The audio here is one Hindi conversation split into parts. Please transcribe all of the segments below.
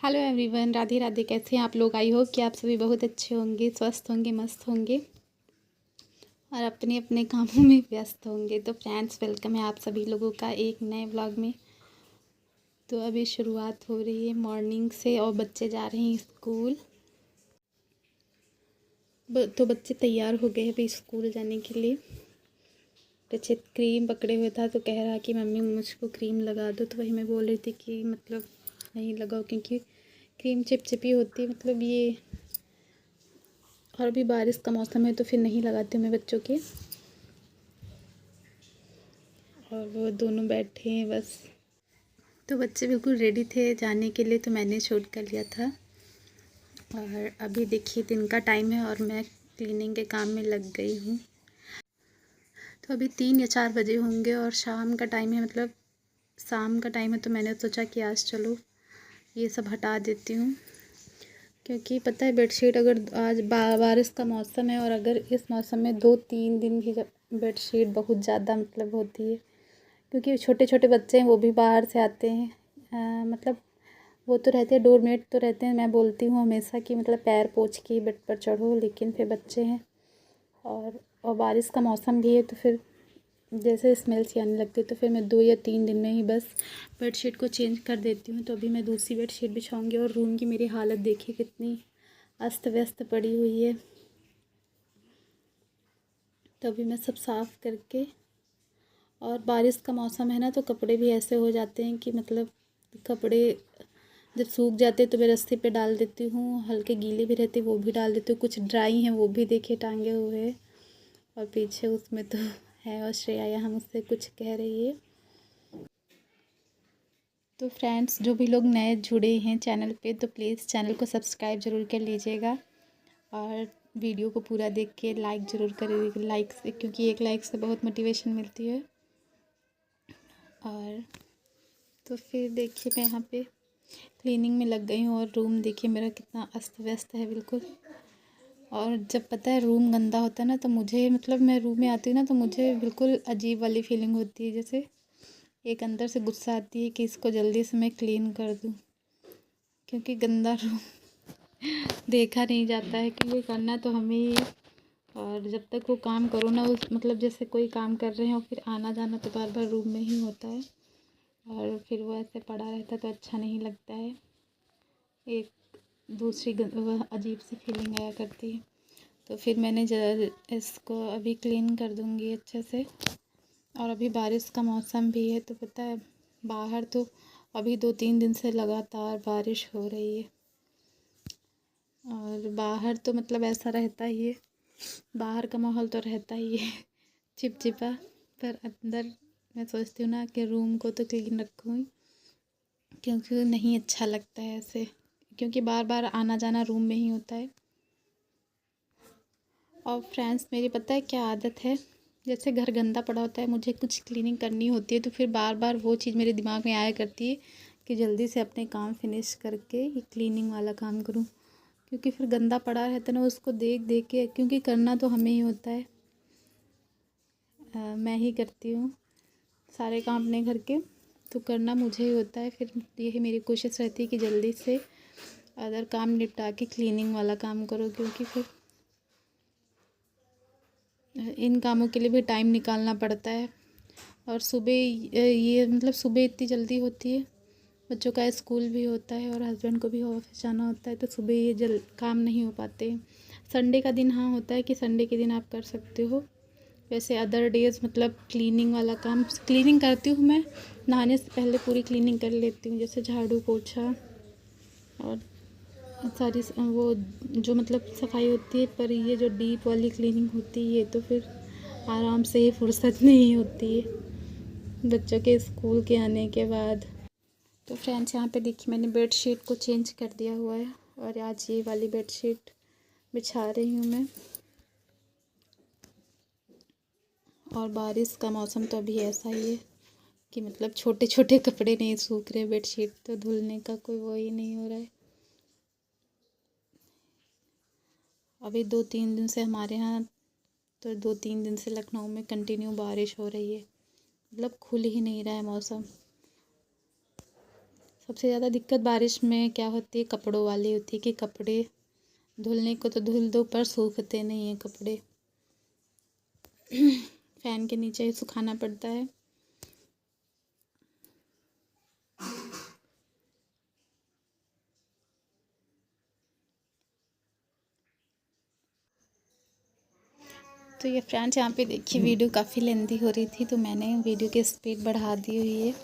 Hello everyone, Radhe Radhe. कैसे हैं आप लोग? आई होप कि आप सभी बहुत अच्छे होंगे, स्वस्थ होंगे, मस्त होंगे और अपने अपने कामों में व्यस्त होंगे। तो फ्रेंड्स, वेलकम है आप सभी लोगों का एक नए व्लॉग में। तो अभी शुरुआत हो रही है मॉर्निंग से और बच्चे जा रहे हैं स्कूल। तो बच्चे तैयार हो गए अभी स्कूल जाने के लिए। बच्चे क्रीम पकड़े हुए था तो कह रहा कि मम्मी मुझको क्रीम लगा दो। तो वही मैं बोल रही थी कि मतलब नहीं लगाओ, क्योंकि क्रीम चिपचिपी होती है, मतलब ये। और अभी बारिश का मौसम है तो फिर नहीं लगाती हूँ मैं बच्चों के। और वो दोनों बैठे हैं बस। तो बच्चे बिल्कुल रेडी थे जाने के लिए, तो मैंने शूट कर लिया था। और अभी देखिए दिन का टाइम है और मैं क्लीनिंग के काम में लग गई हूँ। तो अभी 3 या 4 बजे होंगे और शाम का टाइम है, मतलब शाम का टाइम है। तो मैंने सोचा कि आज चलो ये सब हटा देती हूँ, क्योंकि पता है बेडशीट अगर आज बारिश का मौसम है और अगर इस मौसम में 2-3 दिन भी बेडशीट बहुत ज़्यादा मतलब होती है, क्योंकि छोटे छोटे बच्चे हैं, वो भी बाहर से आते हैं। मतलब वो तो रहते हैं, डोरमेट तो रहते हैं। मैं बोलती हूँ हमेशा कि मतलब पैर पोंछ के बेड पर चढ़ो, लेकिन फिर बच्चे हैं और बारिश का मौसम भी है, तो फिर जैसे स्मेल सी आने लगती है। तो फिर मैं 2 या 3 दिन में ही बस बेडशीट को चेंज कर देती हूँ। तो अभी मैं दूसरी बेडशीट बिछाऊँगी। और रूम की मेरी हालत देखिए कितनी अस्त व्यस्त पड़ी हुई है। तो अभी मैं सब साफ़ करके, और बारिश का मौसम है ना, तो कपड़े भी ऐसे हो जाते हैं कि मतलब कपड़े जब सूख जाते हैं तो मैं रस्सी पे डाल देती हूँ, हल्के गीले भी रहते वो भी डाल देती हूँ, कुछ ड्राई हैं वो भी देखिए टांगे हुए हैं। और पीछे उसमें तो है और श्रेया यहाँ मुझसे कुछ कह रही है। तो फ्रेंड्स, जो भी लोग नए जुड़े हैं चैनल पे, तो प्लीज़ चैनल को सब्सक्राइब ज़रूर कर लीजिएगा और वीडियो को पूरा देख के लाइक ज़रूर करिएगा, लाइक से, क्योंकि एक लाइक से बहुत मोटिवेशन मिलती है। और तो फिर देखिए मैं यहाँ पे क्लीनिंग में लग गई हूँ और रूम देखिए मेरा कितना अस्त व्यस्त है बिल्कुल। और जब पता है रूम गंदा होता है ना, तो मुझे मतलब मैं रूम में आती हूँ ना, तो मुझे बिल्कुल अजीब वाली फीलिंग होती है, जैसे एक अंदर से गुस्सा आती है कि इसको जल्दी से मैं क्लीन कर दूँ, क्योंकि गंदा रूम देखा नहीं जाता है, क्योंकि करना तो हमें ही है। और जब तक वो काम करो ना, उस मतलब जैसे कोई काम कर रहे हो, फिर आना जाना तो बार बार रूम में ही होता है और फिर वो ऐसे पड़ा रहता तो अच्छा नहीं लगता है। एक दूसरी वह अजीब सी फीलिंग आया करती है। तो फिर मैंने इसको अभी क्लीन कर दूँगी अच्छे से। और अभी बारिश का मौसम भी है, तो पता है बाहर तो अभी 2-3 दिन से लगातार बारिश हो रही है। और बाहर तो मतलब ऐसा रहता ही है, बाहर का माहौल तो रहता ही है चिपचिपा। पर अंदर मैं सोचती हूँ ना कि रूम को तो क्लीन रखूँ, क्योंकि नहीं अच्छा लगता है ऐसे, क्योंकि बार बार आना जाना रूम में ही होता है। और फ्रेंड्स, मेरी पता है क्या आदत है, जैसे घर गंदा पड़ा होता है, मुझे कुछ क्लीनिंग करनी होती है, तो फिर बार बार वो चीज़ मेरे दिमाग में आया करती है कि जल्दी से अपने काम फिनिश करके ये क्लीनिंग वाला काम करूँ, क्योंकि फिर गंदा पड़ा रहता है ना, उसको देख देख के, क्योंकि करना तो हमें ही होता है। मैं ही करती हूँ सारे काम अपने घर के, तो करना मुझे ही होता है। फिर यही मेरी कोशिश रहती है कि जल्दी से अदर काम निपटा के क्लीनिंग वाला काम करो, क्योंकि फिर इन कामों के लिए भी टाइम निकालना पड़ता है। और सुबह ये मतलब सुबह इतनी जल्दी होती है, बच्चों का स्कूल भी होता है और हस्बैंड को भी ऑफिस जाना होता है, तो सुबह ये काम नहीं हो पाते हैं। संडे का दिन हाँ होता है कि संडे के दिन आप कर सकते हो, वैसे अदर डेज़ मतलब क्लीनिंग वाला काम क्लीनिंग करती हूँ मैं, नहाने से पहले पूरी क्लीनिंग कर लेती हूँ, जैसे झाड़ू पोछा और सारी वो जो मतलब सफाई होती है। पर ये जो डीप वाली क्लीनिंग होती है, ये तो फिर आराम से ही फुर्सत में ही होती है बच्चों के स्कूल के आने के बाद। तो फ्रेंड्स, यहाँ पे देखिए मैंने बेडशीट को चेंज कर दिया हुआ है और आज ये वाली बेडशीट बिछा रही हूँ मैं। और बारिश का मौसम तो अभी ऐसा ही है कि मतलब छोटे छोटे कपड़े नहीं सूख रहे, बेडशीट तो धुलने का कोई वो ही नहीं हो रहा है। अभी 2-3 दिन से हमारे यहाँ, तो 2-3 दिन से लखनऊ में कंटिन्यू बारिश हो रही है, मतलब खुल ही नहीं रहा है मौसम। सबसे ज़्यादा दिक्कत बारिश में क्या होती है, कपड़ों वाली होती है कि कपड़े धुलने को तो धुल दो पर सूखते नहीं हैं कपड़े। फैन के नीचे ही सुखाना पड़ता है। तो ये फ्रेंड्स, यहाँ पे देखिए वीडियो काफ़ी लेंदी हो रही थी तो मैंने वीडियो की स्पीड बढ़ा दी हुई है।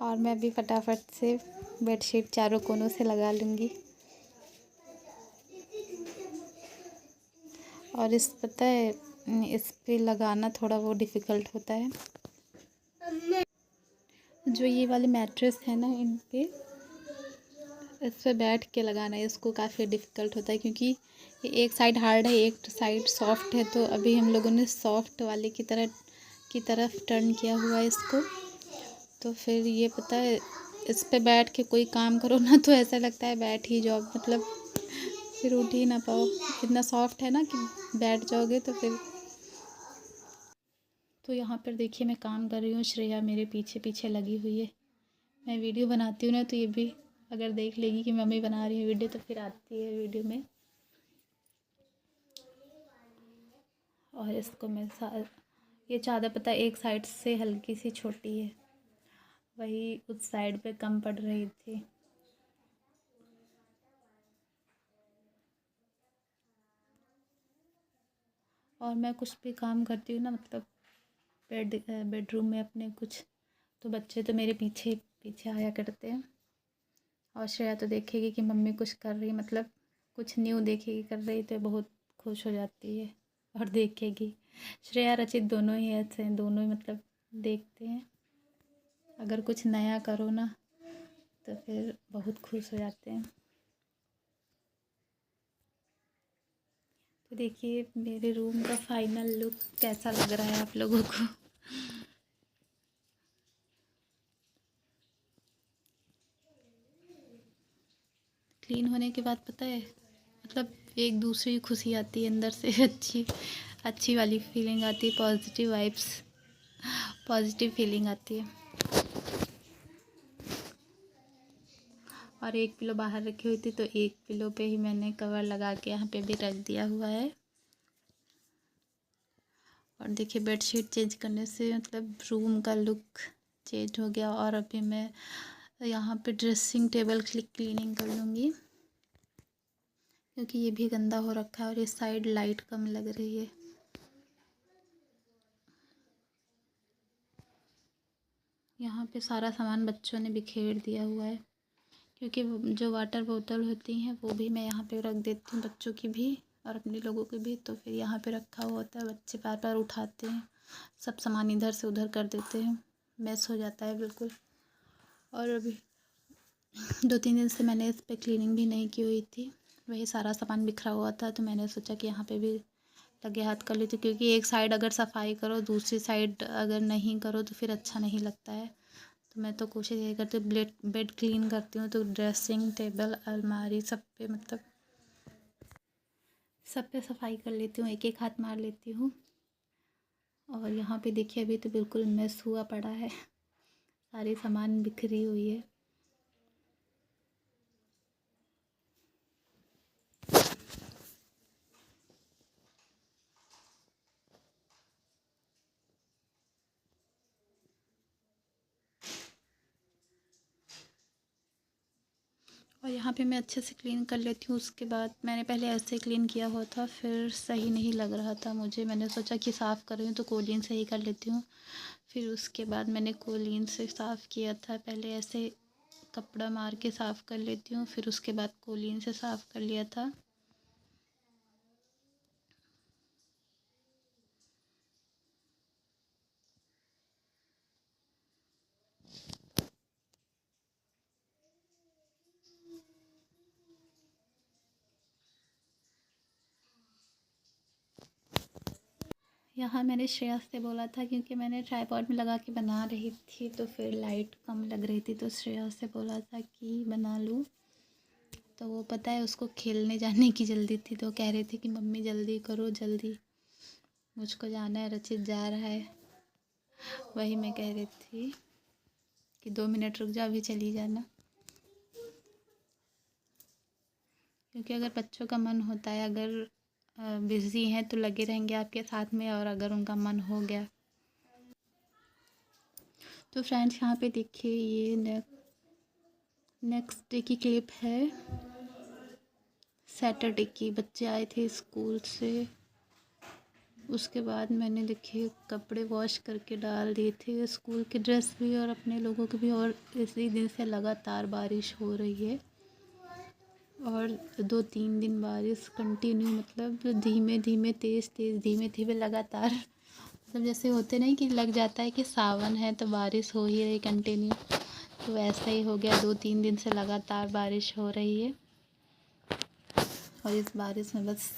और मैं अभी फटाफट से बेडशीट चारों कोनों से लगा लूँगी। और पता है, इस पे लगाना थोड़ा वो डिफ़िकल्ट होता है। जो ये वाले मैट्रेस है ना, इन पे इस पे बैठ के लगाना है, इसको काफ़ी डिफ़िकल्ट होता है क्योंकि ये एक साइड हार्ड है, एक साइड सॉफ्ट है। तो अभी हम लोगों ने सॉफ्ट वाले की तरफ टर्न किया हुआ है इसको। तो फिर ये पता है, इस पे बैठ के कोई काम करो ना तो ऐसा लगता है बैठ ही जाओ, मतलब फिर उठ ही ना पाओ। इतना सॉफ्ट है ना कि बैठ जाओगे तो फिर। तो यहाँ पर देखिए मैं काम कर रही हूँ, श्रेया मेरे पीछे पीछे लगी हुई है। मैं वीडियो बनाती हूँ ना तो ये भी अगर देख लेगी कि मम्मी बना रही है वीडियो तो फिर आती है वीडियो में। और इसको मैं ये चादर पता है एक साइड से हल्की सी छोटी है, वही उस साइड पे कम पड़ रही थी। और मैं कुछ भी काम करती हूँ ना, मतलब बेडरूम में अपने कुछ, तो बच्चे तो मेरे पीछे पीछे आया करते हैं। और श्रेया तो देखेगी कि मम्मी कुछ कर रही, मतलब कुछ न्यू देखेगी कर रही तो बहुत खुश हो जाती है और देखेगी। श्रेया रचित दोनों ही ऐसे हैं, दोनों ही मतलब देखते हैं। अगर कुछ नया करो ना तो फिर बहुत खुश हो जाते हैं। तो देखिए मेरे रूम का फाइनल लुक कैसा लग रहा है आप लोगों को। क्लीन होने के बाद पता है, मतलब एक दूसरी खुशी आती है अंदर से। अच्छी वाली फीलिंग आती है, पॉजिटिव वाइब्स, पॉजिटिव फीलिंग आती है। और एक पिलो बाहर रखी हुई थी तो एक पिलो पे ही मैंने कवर लगा के यहाँ पे भी रख दिया हुआ है। और देखिए बेडशीट चेंज करने से मतलब रूम का लुक चेंज हो गया। और अभी मैं यहाँ पे ड्रेसिंग टेबल क्लीनिंग कर लूँगी क्योंकि ये भी गंदा हो रखा है और इस साइड लाइट कम लग रही है। यहाँ पे सारा सामान बच्चों ने बिखेर दिया हुआ है क्योंकि जो वाटर बोतल होती हैं वो भी मैं यहाँ पे रख देती हूँ, बच्चों की भी और अपने लोगों की भी। तो फिर यहाँ पे रखा हुआ होता है, बच्चे बार बार उठाते हैं, सब सामान इधर से उधर कर देते हैं, मैस हो जाता है बिल्कुल। और अभी 2-3 दिन से मैंने इस पर क्लीनिंग भी नहीं की हुई थी, वही सारा सामान बिखरा हुआ था तो मैंने सोचा कि यहाँ पे भी लगे हाथ कर लेती हूँ क्योंकि एक साइड अगर सफाई करो दूसरी साइड अगर नहीं करो तो फिर अच्छा नहीं लगता है। तो मैं तो कोशिश यही करती हूँ, बेड क्लीन करती हूँ तो ड्रेसिंग टेबल अलमारी सब पे, मतलब सब पे सफाई कर लेती हूँ, एक एक हाथ मार लेती हूँ। और यहाँ पे देखिए अभी तो बिल्कुल मेस हुआ पड़ा है, सारी सामान बिखरी हुई है। और यहाँ पे मैं अच्छे से क्लीन कर लेती हूँ। उसके बाद मैंने पहले ऐसे क्लीन किया हुआ था, फिर सही नहीं लग रहा था मुझे, मैंने सोचा कि साफ़ कर रही हूँ तो कोलिन से ही कर लेती हूँ। फिर उसके बाद मैंने कोलिन से साफ़ किया था, पहले ऐसे कपड़ा मार के साफ़ कर लेती हूँ, फिर उसके बाद कोलिन से साफ़ कर लिया था। यहाँ मैंने श्रेया से बोला था क्योंकि मैंने ट्राइपॉड में लगा के बना रही थी तो फिर लाइट कम लग रही थी, तो श्रेया से बोला था कि बना लूँ। तो वो पता है उसको खेलने जाने की जल्दी थी तो कह रही थी कि मम्मी जल्दी करो जल्दी, मुझको जाना है, रचित जा रहा है। वही मैं कह रही थी कि 2 मिनट रुक जाओ, अभी चली जाना। क्योंकि अगर बच्चों का मन होता है, अगर बिज़ी हैं तो लगे रहेंगे आपके साथ में, और अगर उनका मन हो गया तो फ्रेंड्स यहाँ पे देखिए, ये नेक्स्ट डे की क्लिप है, सैटरडे की। बच्चे आए थे स्कूल से, उसके बाद मैंने देखिए कपड़े वॉश करके डाल दिए थे, स्कूल की ड्रेस भी और अपने लोगों की भी। और इसी दिन से लगातार बारिश हो रही है, और 2-3 दिन बारिश कंटिन्यू, मतलब धीमे धीमे तेज़ तेज़, धीमे धीमे लगातार, मतलब जैसे होते नहीं कि लग जाता है कि सावन है तो बारिश हो ही रही कंटिन्यू, तो वैसा ही हो गया। 2-3 दिन से लगातार बारिश हो रही है, और इस बारिश में बस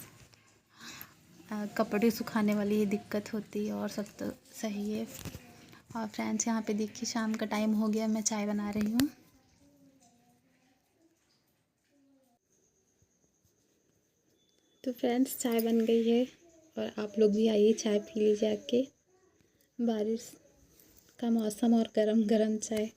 कपड़े सुखाने वाली ये दिक्कत होती है, और सब तो सही है। और फ्रेंड्स यहाँ पे देखिए शाम का टाइम हो गया, मैं चाय बना रही हूँ। तो फ्रेंड्स चाय बन गई है, और आप लोग भी आइए चाय पी लीजिए आके। बारिश का मौसम और गरम गरम चाय।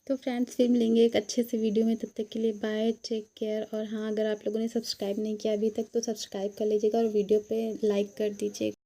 तो फ्रेंड्स फिर मिलेंगे एक अच्छे से वीडियो में, तब तक के लिए बाय, टेक केयर। और हाँ, अगर आप लोगों ने सब्सक्राइब नहीं किया अभी तक तो सब्सक्राइब कर लीजिएगा, और वीडियो पे लाइक कर दीजिएगा।